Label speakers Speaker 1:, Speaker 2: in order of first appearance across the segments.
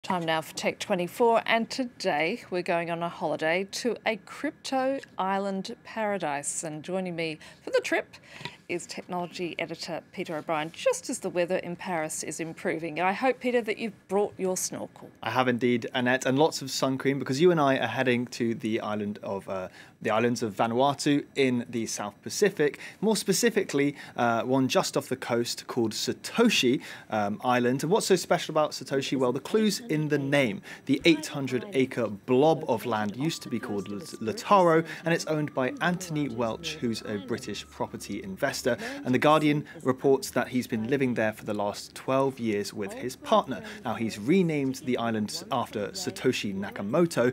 Speaker 1: Time now for Tech 24, and today we're going on a holiday to a crypto island paradise. And joining me for the trip is technology editor Peter O'Brien, just as the weather in Paris is improving. I hope, Peter, that you've brought your snorkel.
Speaker 2: I have indeed, Annette, and lots of sun cream, because you and I are heading to the islands of Vanuatu in the South Pacific. More specifically, one just off the coast called Satoshi Island. And what's so special about Satoshi? Well, the clue's in the name. The 800-acre blob of land used to be called Lataro, and it's owned by Anthony Welch, who's a British property investor. And The Guardian reports that he's been living there for the last 12 years with his partner. Now, he's renamed the island after Satoshi Nakamoto,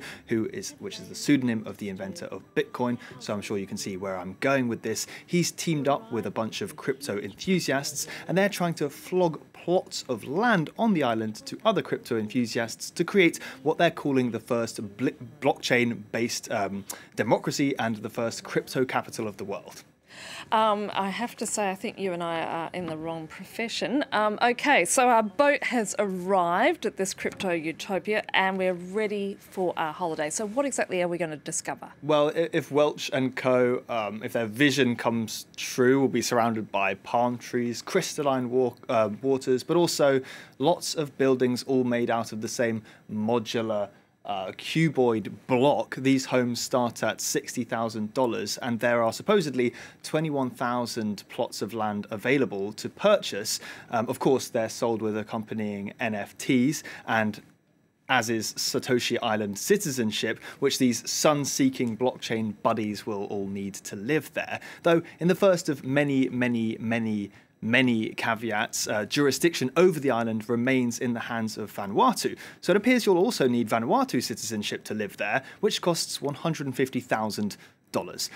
Speaker 2: which is the pseudonym of the inventor of Bitcoin. So I'm sure you can see where I'm going with this. He's teamed up with a bunch of crypto enthusiasts, and they're trying to flog plots of land on the island to other crypto enthusiasts to create what they're calling the first blockchain-based democracy and the first crypto capital of the world.
Speaker 1: I have to say, I think you and I are in the wrong profession. Okay, so our boat has arrived at this crypto utopia and we're ready for our holiday. So what exactly are we going to discover?
Speaker 2: Well, if Welch and co, if their vision comes true, we'll be surrounded by palm trees, crystalline waters, but also lots of buildings all made out of the same modular cuboid block. These homes start at $60,000, and there are supposedly 21,000 plots of land available to purchase. Of course, they're sold with accompanying NFTs, and as is Satoshi Island citizenship, which these sun-seeking blockchain buddies will all need to live there. Though, in the first of many caveats, jurisdiction over the island remains in the hands of Vanuatu. So it appears you'll also need Vanuatu citizenship to live there, which costs $150,000.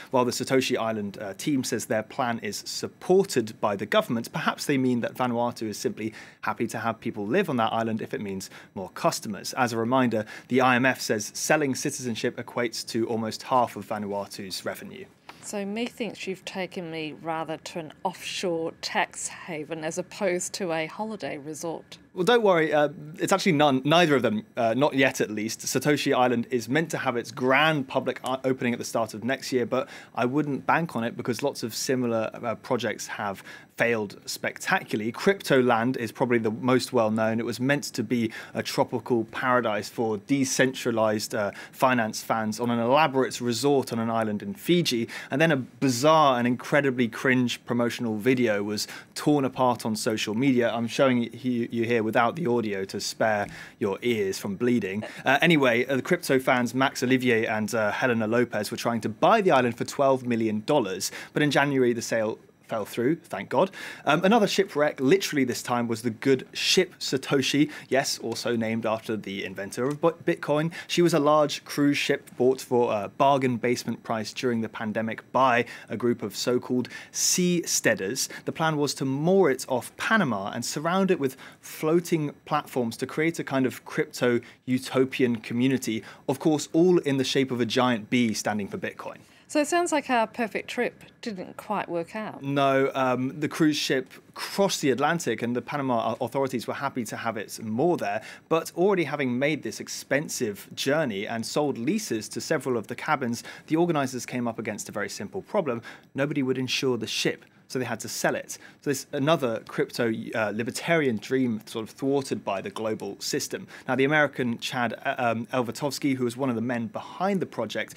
Speaker 2: While the Satoshi Island team says their plan is supported by the government, perhaps they mean that Vanuatu is simply happy to have people live on that island if it means more customers. As a reminder, the IMF says selling citizenship equates to almost half of Vanuatu's revenue.
Speaker 1: So methinks you've taken me rather to an offshore tax haven as opposed to a holiday resort.
Speaker 2: Well, don't worry, it's actually neither of them, not yet at least. Satoshi Island is meant to have its grand public opening at the start of next year, but I wouldn't bank on it because lots of similar projects have failed spectacularly. Cryptoland is probably the most well-known. It was meant to be a tropical paradise for decentralized finance fans on an elaborate resort on an island in Fiji, and then a bizarre and incredibly cringe promotional video was torn apart on social media. I'm showing you here without the audio to spare your ears from bleeding. Anyway, the crypto fans Max Olivier and Helena Lopez were trying to buy the island for $12 million, but in January the sale fell through, thank God. Another shipwreck, literally this time, was the good ship Satoshi, yes, also named after the inventor of Bitcoin. She was a large cruise ship bought for a bargain basement price during the pandemic by a group of so-called seasteaders. The plan was to moor it off Panama and surround it with floating platforms to create a kind of crypto utopian community, of course, all in the shape of a giant bee standing for Bitcoin.
Speaker 1: So it sounds like our perfect trip didn't quite work out.
Speaker 2: No, the cruise ship crossed the Atlantic and the Panama authorities were happy to have it moor there, but already having made this expensive journey and sold leases to several of the cabins, the organisers came up against a very simple problem. Nobody would insure the ship, so they had to sell it. So this another crypto libertarian dream sort of thwarted by the global system. Now, the American Chad Elvatovsky, who was one of the men behind the project,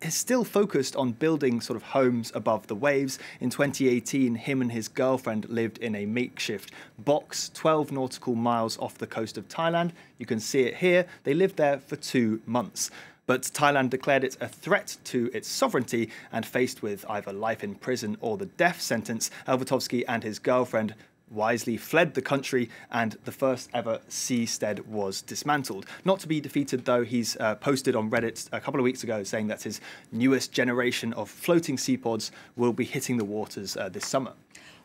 Speaker 2: is still focused on building sort of homes above the waves. In 2018, him and his girlfriend lived in a makeshift box 12 nautical miles off the coast of Thailand. You can see it here. They lived there for 2 months. But Thailand declared it a threat to its sovereignty, and faced with either life in prison or the death sentence, Elvatovsky and his girlfriend wisely fled the country, and the first ever seastead was dismantled. Not to be defeated, though, he's posted on Reddit a couple of weeks ago saying that his newest generation of floating seapods will be hitting the waters this summer.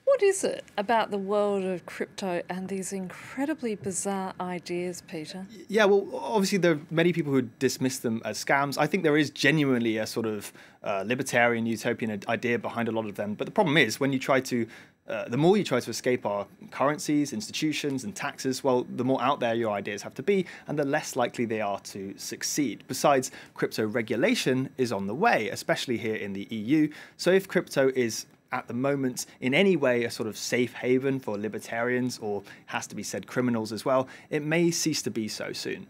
Speaker 1: What is it about the world of crypto and these incredibly bizarre ideas, Peter?
Speaker 2: Yeah, well, obviously there are many people who dismiss them as scams. I think there is genuinely a sort of libertarian, utopian idea behind a lot of them. But the problem is when you try to the more you try to escape our currencies, institutions, and taxes, well, the more out there your ideas have to be, and the less likely they are to succeed. Besides, crypto regulation is on the way, especially here in the EU. So if crypto is at the moment in any way a sort of safe haven for libertarians, or has to be said criminals as well, it may cease to be so soon.